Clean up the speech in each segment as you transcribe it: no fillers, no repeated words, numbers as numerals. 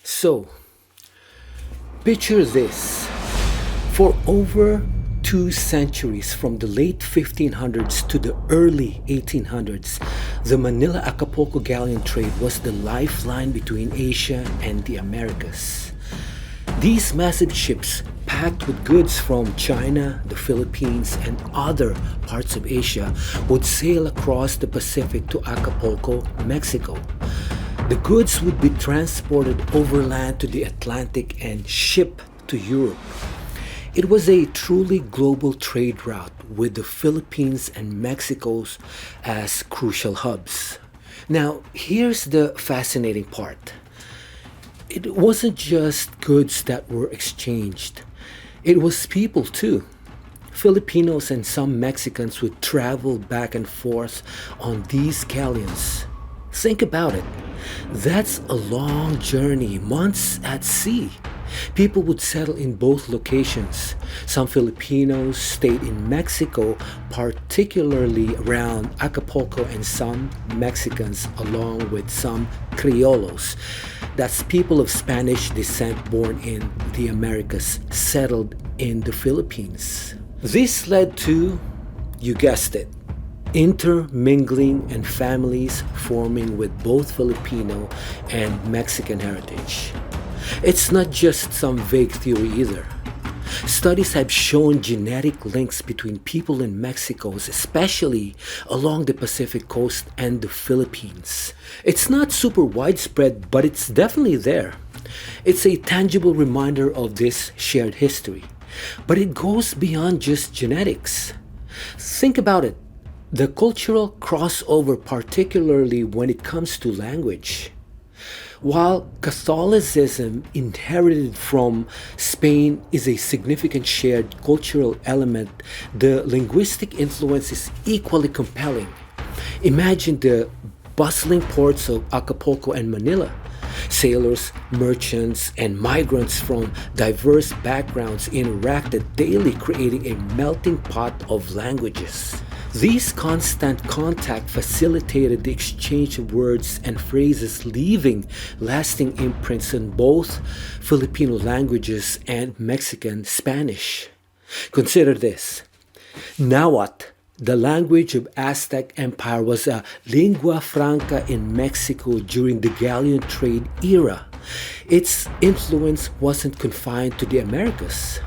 So, picture this. For over 2 centuries, from the late 1500s to the early 1800s, the Manila-Acapulco Galleon trade was the lifeline between Asia and the Americas. These massive ships, packed with goods from China, the Philippines, and other parts of Asia, would sail across the Pacific to Acapulco, Mexico. The goods would be transported overland to the Atlantic and shipped to Europe. It was a truly global trade route with the Philippines and Mexico as crucial hubs. Now, here's the fascinating part. It wasn't just goods that were exchanged, it was people too. Filipinos and some Mexicans would travel back and forth on these galleons. Think about it. That's a long journey, months at sea. People would settle in both locations. Some Filipinos stayed in Mexico, particularly around Acapulco, and some Mexicans, along with some Criollos. That's people of Spanish descent born in the Americas, settled in the Philippines. This led to, you guessed it, intermingling and families forming with both Filipino and Mexican heritage. It's not just some vague theory either. Studies have shown genetic links between people in Mexico, especially along the Pacific coast and the Philippines. It's not super widespread, but it's definitely there. It's a tangible reminder of this shared history. But it goes beyond just genetics. Think about it. The cultural crossover, particularly when it comes to language. While Catholicism, inherited from Spain, is a significant shared cultural element, the linguistic influence is equally compelling. Imagine the bustling ports of Acapulco and Manila. Sailors, merchants, and migrants from diverse backgrounds interacted daily, creating a melting pot of languages. These constant contact facilitated the exchange of words and phrases, leaving lasting imprints on both Filipino languages and Mexican Spanish. Consider this. Nahuatl, the language of Aztec Empire, was a lingua franca in Mexico during the galleon trade era. Its influence wasn't confined to the Americas.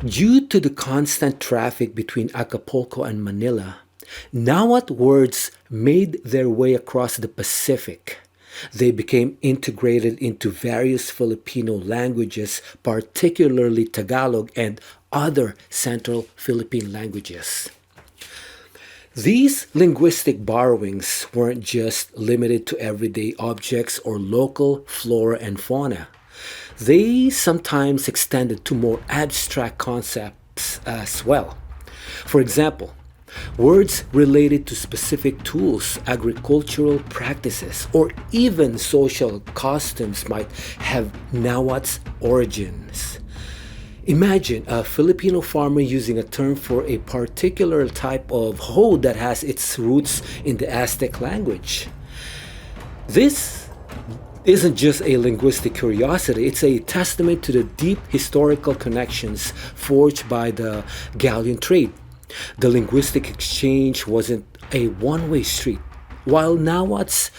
Due to the constant traffic between Acapulco and Manila, Nahuatl words made their way across the Pacific. They became integrated into various Filipino languages, particularly Tagalog and other Central Philippine languages. These linguistic borrowings weren't just limited to everyday objects or local flora and fauna. They sometimes extended to more abstract concepts as well. For example, words related to specific tools, agricultural practices, or even social customs might have Nahuatl's origins. Imagine a Filipino farmer using a term for a particular type of hoe that has its roots in the Aztec language. This isn't just a linguistic curiosity, it's a testament to the deep historical connections forged by the galleon trade. The linguistic exchange wasn't a one-way street. While Nahuatl's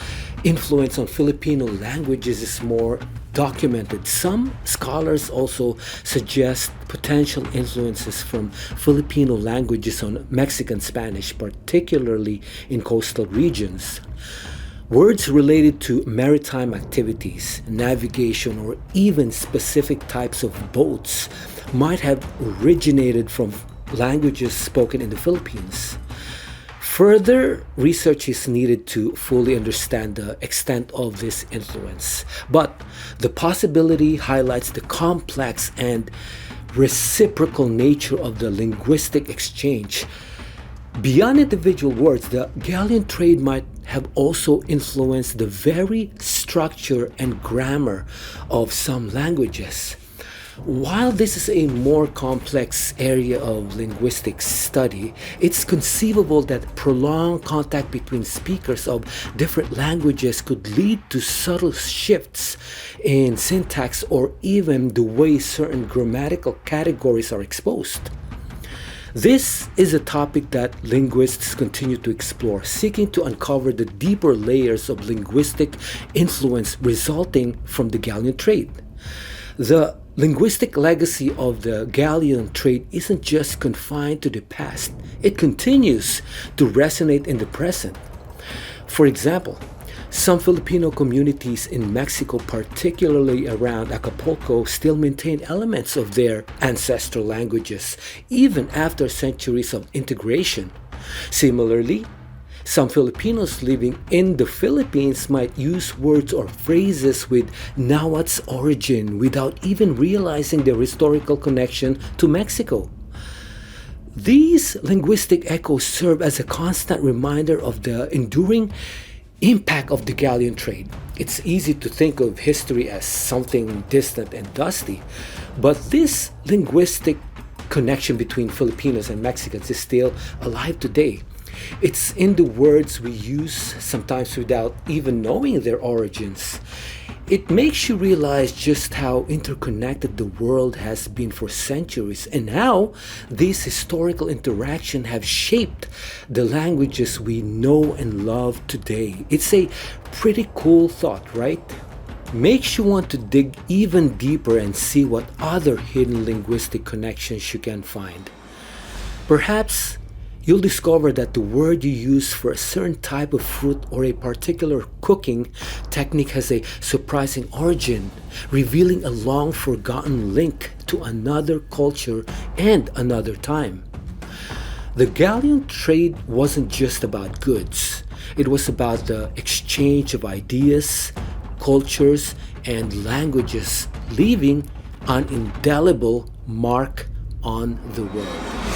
influence on Filipino languages is more documented, some scholars also suggest potential influences from Filipino languages on Mexican Spanish, particularly in coastal regions. Words related to maritime activities, navigation, or even specific types of boats might have originated from languages spoken in the Philippines. Further research is needed to fully understand the extent of this influence, but the possibility highlights the complex and reciprocal nature of the linguistic exchange. Beyond individual words, the galleon trade might have also influenced the very structure and grammar of some languages. While this is a more complex area of linguistic study, it's conceivable that prolonged contact between speakers of different languages could lead to subtle shifts in syntax or even the way certain grammatical categories are exposed. This is a topic that linguists continue to explore, seeking to uncover the deeper layers of linguistic influence resulting from the galleon trade. The linguistic legacy of the galleon trade isn't just confined to the past, it continues to resonate in the present. For example, some Filipino communities in Mexico, particularly around Acapulco, still maintain elements of their ancestral languages, even after centuries of integration. Similarly, some Filipinos living in the Philippines might use words or phrases with Nahuatl's origin without even realizing their historical connection to Mexico. These linguistic echoes serve as a constant reminder of the enduring impact of the galleon trade. It's easy to think of history as something distant and dusty, but this linguistic connection between Filipinos and Mexicans is still alive today. It's in the words we use, sometimes without even knowing their origins. It makes you realize just how interconnected the world has been for centuries and how these historical interactions have shaped the languages we know and love today. It's a pretty cool thought, right? Makes you want to dig even deeper and see what other hidden linguistic connections you can find. Perhaps you'll discover that the word you use for a certain type of fruit or a particular cooking technique has a surprising origin, revealing a long forgotten link to another culture and another time. The galleon trade wasn't just about goods, it was about the exchange of ideas, cultures, and languages, leaving an indelible mark on the world.